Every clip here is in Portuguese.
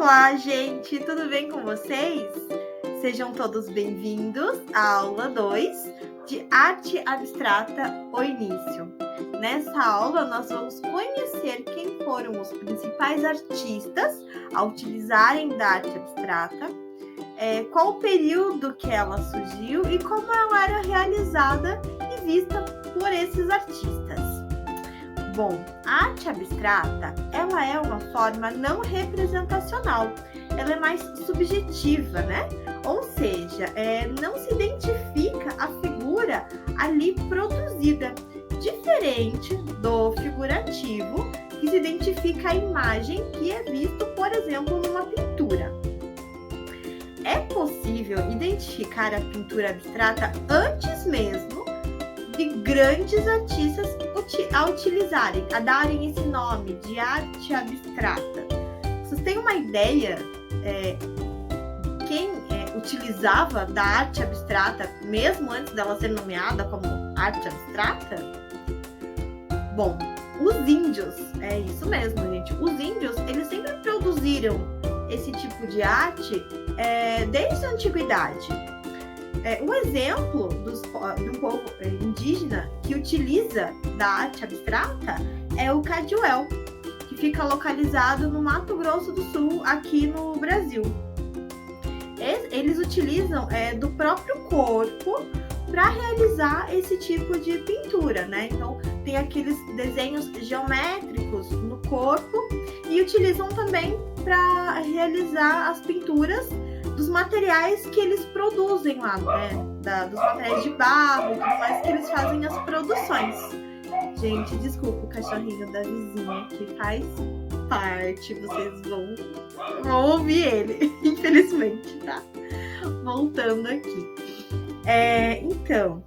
Olá, gente! Tudo bem com vocês? Sejam todos bem-vindos à aula 2 de Arte Abstrata, o Início. Nessa aula, nós vamos conhecer quem foram os principais artistas a utilizarem da arte abstrata, qual o período que ela surgiu e como ela era realizada e vista por esses artistas. Bom, a arte abstrata, ela é uma forma não representacional, ela é mais subjetiva, né? Ou seja, não se identifica a figura ali produzida, diferente do figurativo, que se identifica a imagem que é visto, por exemplo, numa pintura. É possível identificar a pintura abstrata antes mesmo de grandes artistas a darem esse nome de arte abstrata. Vocês têm uma ideia quem utilizava da arte abstrata mesmo antes dela ser nomeada como arte abstrata? Bom, os índios, é isso mesmo, gente. Os índios, eles sempre produziram esse tipo de arte desde a antiguidade. Um exemplo de um povo indígena que utiliza da arte abstrata é o Caduel, que fica localizado no Mato Grosso do Sul, aqui no Brasil. Eles utilizam do próprio corpo para realizar esse tipo de pintura, né? Então, tem aqueles desenhos geométricos no corpo e utilizam também para realizar as pinturas dos materiais que eles produzem lá, né? Dos materiais de barro e tudo mais que eles fazem as produções. Gente, desculpa o cachorrinho da vizinha que faz parte, vocês vão ouvir ele, infelizmente, tá? Voltando aqui. Então,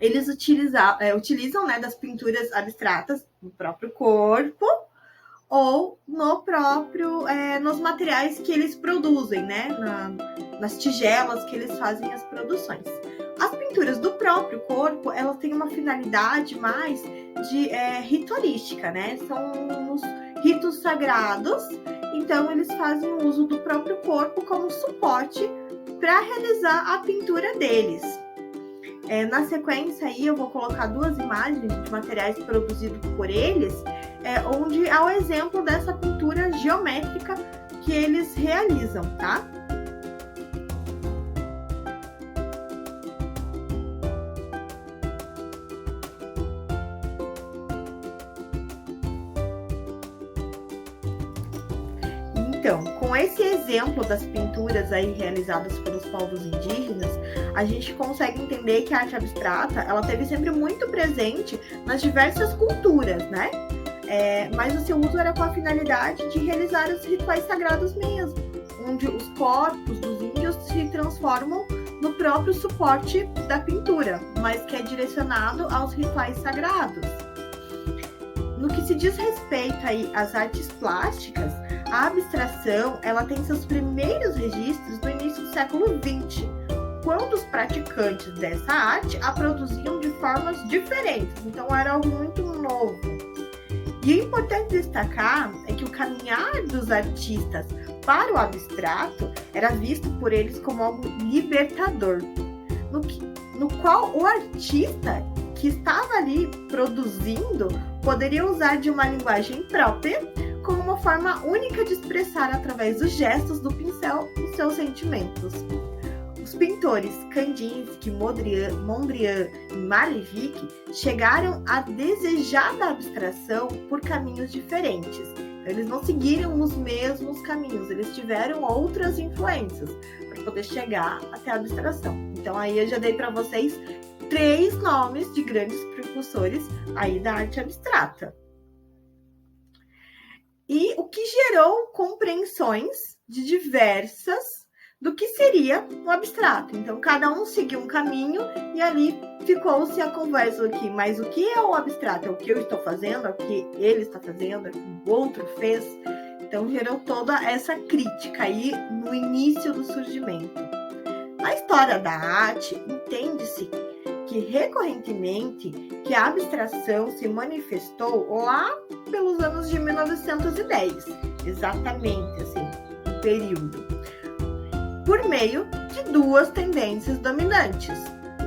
eles utilizam né, das pinturas abstratas no próprio corpo, ou nos materiais que eles produzem, né? Nas tigelas que eles fazem as produções. As pinturas do próprio corpo, elas têm uma finalidade mais de ritualística, né? São os ritos sagrados, então eles fazem o uso do próprio corpo como suporte para realizar a pintura deles. Na sequência aí eu vou colocar duas imagens de materiais produzidos por eles, onde há o exemplo dessa pintura geométrica que eles realizam, tá? Então, com esse exemplo das pinturas aí realizadas pelos povos indígenas, a gente consegue entender que a arte abstrata, ela teve sempre muito presente nas diversas culturas, né? Mas o seu uso era com a finalidade de realizar os rituais sagrados mesmo, onde os corpos dos índios se transformam no próprio suporte da pintura, mas que é direcionado aos rituais sagrados. No que se diz respeito aí às artes plásticas, a abstração, ela tem seus primeiros registros no início do século XX, quando os praticantes dessa arte a produziam de formas diferentes, então era algo muito novo. E o importante destacar é que o caminhar dos artistas para o abstrato era visto por eles como algo libertador, no qual o artista que estava ali produzindo poderia usar de uma linguagem própria como uma forma única de expressar através dos gestos do pincel os seus sentimentos. Os pintores Kandinsky, Mondrian e Malevich chegaram a desejar da abstração por caminhos diferentes. Eles não seguiram os mesmos caminhos, eles tiveram outras influências para poder chegar até a abstração. Então aí eu já dei para vocês 3 nomes de grandes precursores aí da arte abstrata. E o que gerou compreensões de diversas do que seria o abstrato. Então, cada um seguiu um caminho e ali ficou-se a conversa aqui. Mas o que é o abstrato? É o que eu estou fazendo? É o que ele está fazendo? É o que o outro fez? Então, gerou toda essa crítica aí no início do surgimento. Na história da arte, entende-se que recorrentemente que a abstração se manifestou lá pelos anos de 1910, exatamente assim, período? Por meio de duas tendências dominantes,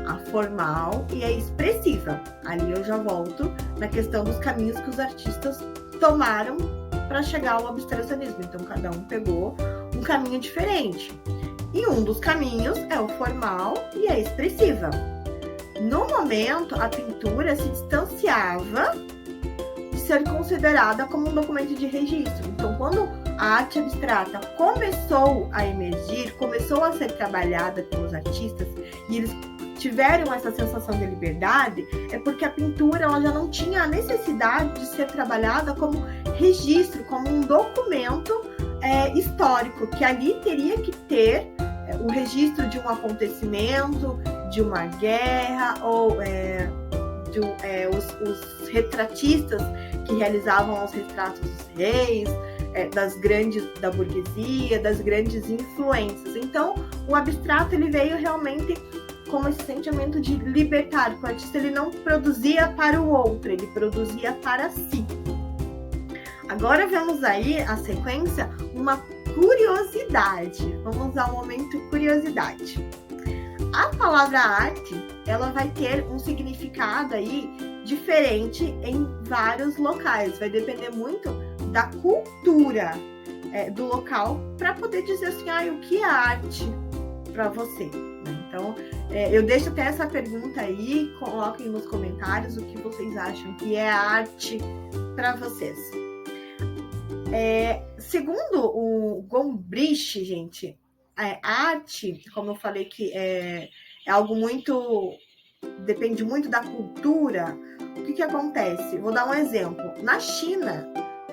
a formal e a expressiva. Ali eu já volto na questão dos caminhos que os artistas tomaram para chegar ao abstracionismo. Então, cada um pegou um caminho diferente. E um dos caminhos é o formal e a expressiva. No momento, a pintura se distanciava de ser considerada como um documento de registro. Então, quando a arte abstrata começou a emergir, começou a ser trabalhada pelos artistas, e eles tiveram essa sensação de liberdade, é porque a pintura ela já não tinha a necessidade de ser trabalhada como registro, como um documento histórico, que ali teria que ter o registro de um acontecimento, de uma guerra, ou os retratistas que realizavam os retratos dos reis, da burguesia, das grandes influências. Então, o abstrato ele veio realmente como esse sentimento de libertar. O artista ele não produzia para o outro, ele produzia para si. Agora vemos aí a sequência, uma curiosidade. Vamos ao momento curiosidade. A palavra arte, ela vai ter um significado aí diferente em vários locais. Vai depender muito da cultura do local para poder dizer assim, o que é arte para você? Então, eu deixo até essa pergunta aí, coloquem nos comentários o que vocês acham que é arte para vocês. Segundo o Gombrich, gente, arte, como eu falei que é algo muito... depende muito da cultura. O que acontece? Vou dar um exemplo. Na China,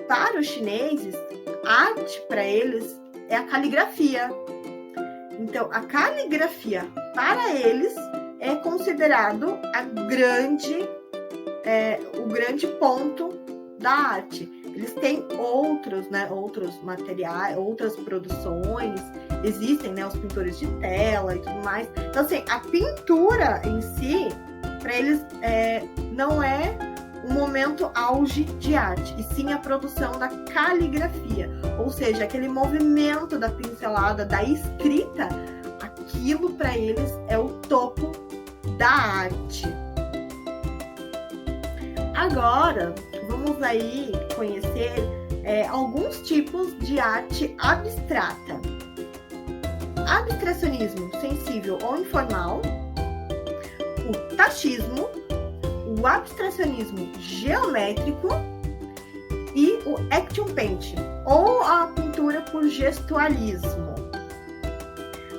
para os chineses, arte para eles é a caligrafia. Então, a caligrafia, para eles, é considerado o grande ponto da arte. Eles têm outros materiais, outras produções, existem, os pintores de tela e tudo mais. Então, assim, a pintura em si, para eles, não é um momento auge de arte, e sim a produção da caligrafia, ou seja, aquele movimento da pincelada, da escrita, aquilo para eles é o topo da arte. Agora, vamos aí conhecer alguns tipos de arte abstrata. Abstracionismo sensível ou informal, o tachismo, o abstracionismo geométrico e o action painting, ou a pintura por gestualismo.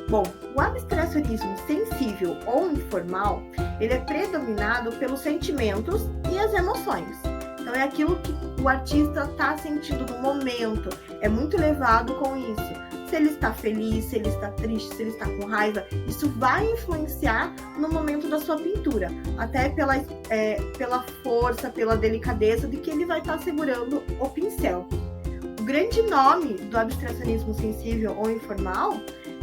Bom, o abstracionismo sensível ou informal, ele é predominado pelos sentimentos e as emoções. Então, é aquilo que o artista está sentindo no momento, é muito levado com isso. Se ele está feliz, se ele está triste, se ele está com raiva, isso vai influenciar no momento da sua pintura, até pela força, pela delicadeza de que ele vai estar segurando o pincel. O grande nome do abstracionismo sensível ou informal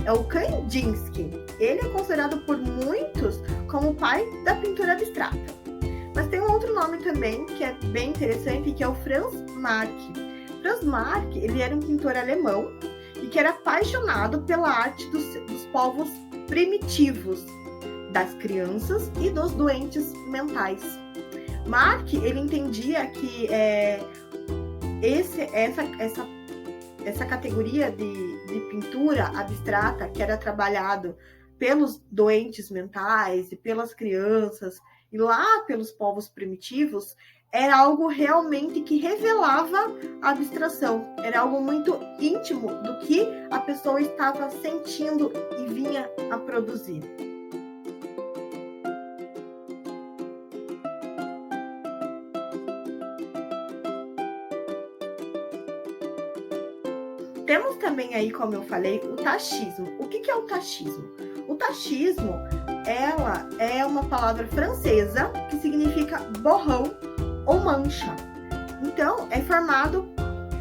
é o Kandinsky. Ele é considerado por muitos como o pai da pintura abstrata. Mas tem um outro nome também que é bem interessante, que é o Franz Marc. Franz Marc, ele era um pintor alemão e que era apaixonado pela arte dos povos primitivos, das crianças e dos doentes mentais. Marc, ele entendia que essa categoria de pintura abstrata, que era trabalhado pelos doentes mentais e pelas crianças e lá pelos povos primitivos, era algo realmente que revelava a abstração. Era algo muito íntimo do que a pessoa estava sentindo e vinha a produzir. Temos também aí, como eu falei, o tachismo. O que é o tachismo? O tachismo, ela é uma palavra francesa que significa borrão ou mancha. Então, é formado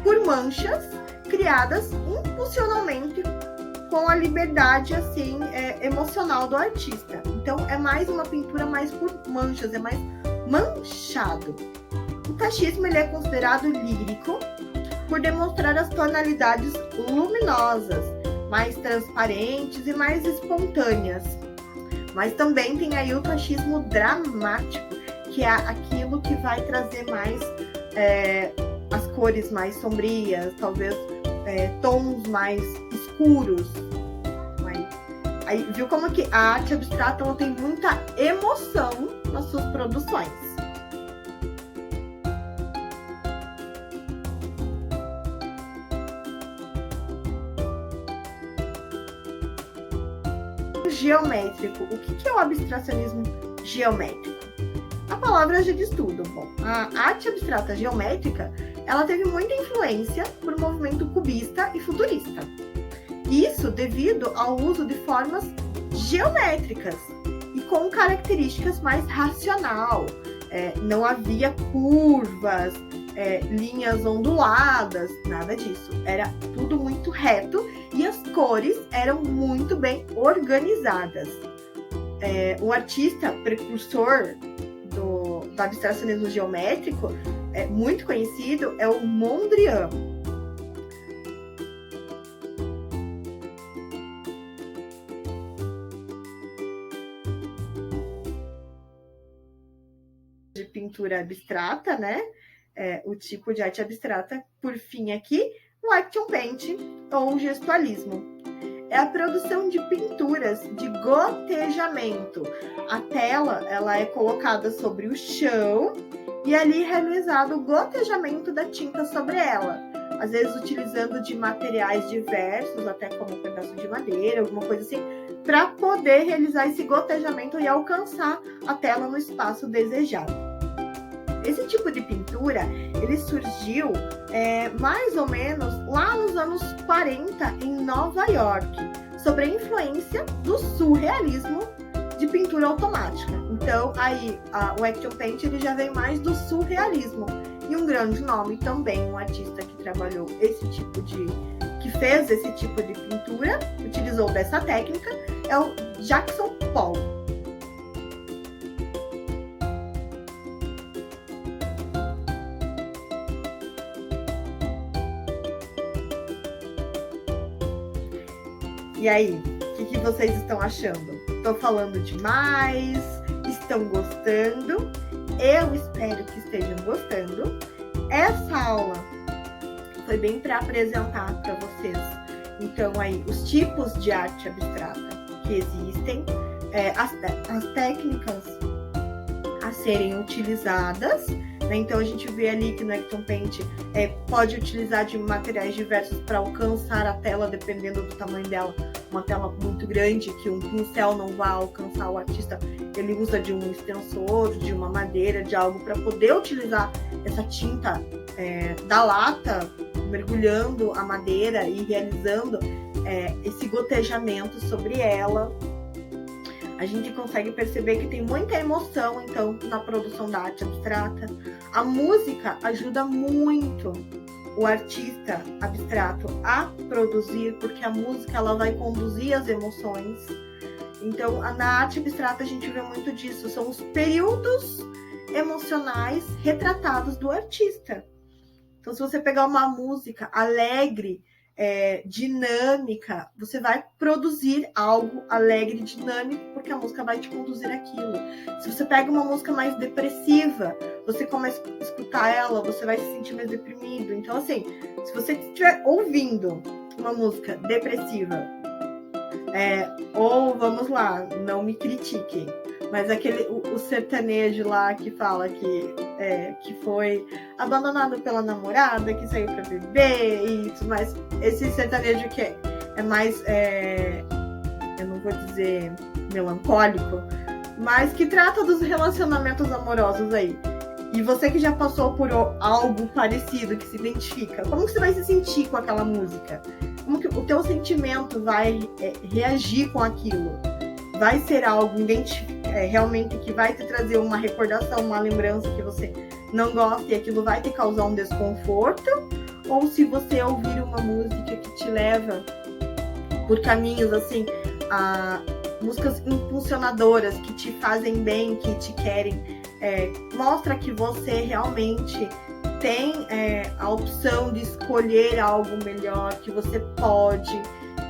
por manchas criadas impulsionalmente com a liberdade assim, emocional do artista. Então, é mais uma pintura mais por manchas, é mais manchado. O tachismo ele é considerado lírico, por demonstrar as tonalidades luminosas, mais transparentes e mais espontâneas. Mas também tem aí o tachismo dramático, que é aquilo que vai trazer mais as cores mais sombrias, talvez tons mais escuros. Aí, viu como que a arte abstrata ela tem muita emoção nas suas produções. Geométrico. O que é o abstracionismo geométrico? A palavra já diz tudo. Bom, a arte abstrata geométrica, ela teve muita influência por movimento cubista e futurista. Isso devido ao uso de formas geométricas e com características mais racional. Não havia curvas, linhas onduladas, nada disso. Era tudo muito reto e as cores eram muito bem organizadas. O artista precursor do abstracionismo geométrico, muito conhecido, é o Mondrian. De pintura abstrata, né? O tipo de arte abstrata, por fim aqui, o action paint ou gestualismo. É a produção de pinturas de gotejamento. A tela ela é colocada sobre o chão e ali é realizado o gotejamento da tinta sobre ela. Às vezes utilizando de materiais diversos, até como um pedaço de madeira, alguma coisa assim, para poder realizar esse gotejamento e alcançar a tela no espaço desejado. Esse tipo de pintura, ele surgiu mais ou menos lá nos anos 40 em Nova York, sob a influência do surrealismo de pintura automática. Então, aí, o action paint ele já vem mais do surrealismo. E um grande nome também, um artista que trabalhou que fez esse tipo de pintura, utilizou dessa técnica, é o Jackson Pollock. E aí, o que vocês estão achando? Estou falando demais? Estão gostando? Eu espero que estejam gostando. Essa aula foi bem para apresentar para vocês, então, aí, os tipos de arte abstrata que existem, as técnicas a serem utilizadas, né? Então, a gente vê ali que no action paint pode utilizar de materiais diversos para alcançar a tela, dependendo do tamanho dela. Uma tela muito grande, que um pincel não vai alcançar o artista, ele usa de um extensor, de uma madeira, de algo para poder utilizar essa tinta da lata, mergulhando a madeira e realizando esse gotejamento sobre ela. A gente consegue perceber que tem muita emoção, então, na produção da arte abstrata. A música ajuda muito o artista abstrato a produzir, porque a música ela vai conduzir as emoções. Então, na arte abstrata a gente vê muito disso, são os períodos emocionais retratados do artista. Então, se você pegar uma música alegre, dinâmica, você vai produzir algo alegre e dinâmico, porque a música vai te conduzir àquilo. Se você pega uma música mais depressiva, você começa a escutar ela, você vai se sentir mais deprimido. Então, assim, se você estiver ouvindo uma música depressiva, ou vamos lá, não me critiquem, mas o sertanejo lá que fala que foi abandonado pela namorada, que saiu pra beber e tudo mais. Esse sertanejo que é mais, eu não vou dizer melancólico, mas que trata dos relacionamentos amorosos aí. E você que já passou por algo parecido, que se identifica, como que você vai se sentir com aquela música? Como que o teu sentimento vai reagir com aquilo? Vai ser algo realmente que vai te trazer uma recordação, uma lembrança que você não gosta e aquilo vai te causar um desconforto? Ou se você ouvir uma música que te leva por caminhos assim, músicas impulsionadoras que te fazem bem, que te querem, mostra que você realmente tem a opção de escolher algo melhor, que você pode,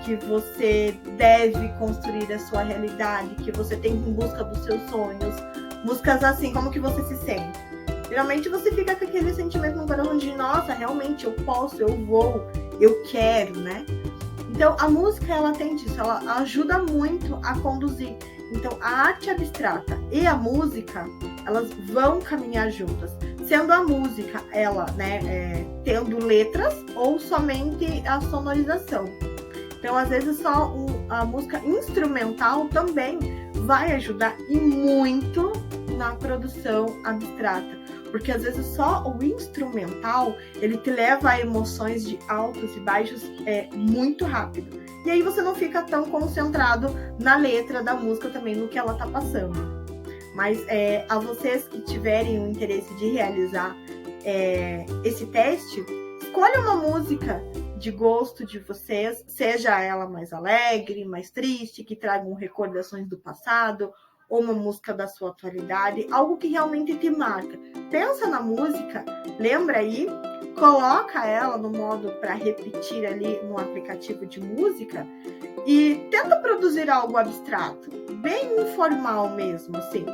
que você deve construir a sua realidade, que você tem em busca dos seus sonhos. Músicas assim, como que você se sente? Geralmente você fica com aquele sentimento no coração de, nossa, realmente eu posso, eu vou, eu quero, né? Então a música, ela tem disso, ela ajuda muito a conduzir. Então a arte abstrata e a música, elas vão caminhar juntas. Sendo a música, ela, né, tendo letras ou somente a sonorização. Então, às vezes, só a música instrumental também vai ajudar e muito na produção abstrata. Porque, às vezes, só o instrumental, ele te leva a emoções de altos e baixos muito rápido. E aí você não fica tão concentrado na letra da música também, no que ela tá passando. Mas a vocês que tiverem o interesse de realizar esse teste, escolha uma música de gosto de vocês, seja ela mais alegre, mais triste, que tragam recordações do passado, ou uma música da sua atualidade, algo que realmente te marca. Pensa na música, lembra aí, coloca ela no modo para repetir ali no aplicativo de música e tenta produzir algo abstrato, bem informal mesmo, assim.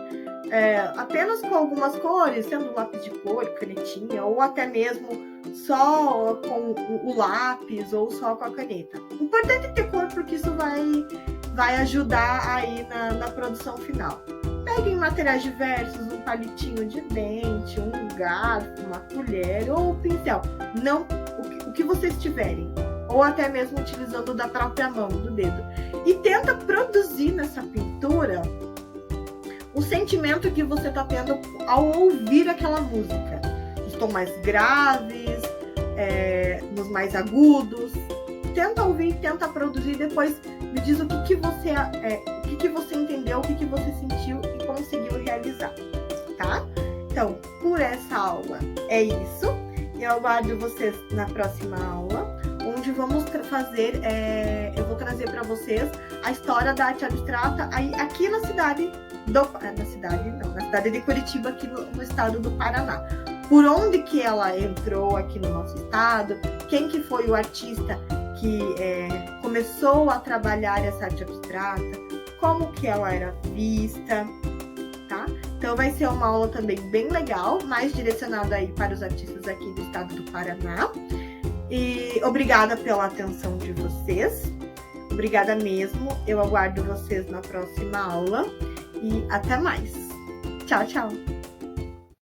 Apenas com algumas cores, sendo lápis de cor, canetinha, ou até mesmo só com o lápis ou só com a caneta. Importante ter cor, porque isso vai ajudar aí na produção final. Peguem materiais diversos, um palitinho de dente, um garfo, uma colher ou um pincel. Não, o que vocês tiverem. Ou até mesmo utilizando da própria mão, do dedo. E tenta produzir nessa pintura o sentimento que você está tendo ao ouvir aquela música. Os tons mais graves, nos mais agudos. Tenta ouvir, tenta produzir, depois me diz o que você entendeu, o que você sentiu e conseguiu realizar, tá? Então, por essa aula é isso. Eu aguardo vocês na próxima aula, onde vamos fazer, eu vou trazer para vocês a história da arte abstrata aqui na cidade de Curitiba, aqui no estado do Paraná. Por onde que ela entrou aqui no nosso estado, quem que foi o artista que começou a trabalhar essa arte abstrata, como que ela era vista, tá? Então vai ser uma aula também bem legal, mais direcionada aí para os artistas aqui do estado do Paraná. E obrigada pela atenção de vocês, obrigada mesmo, eu aguardo vocês na próxima aula e até mais. Tchau, tchau!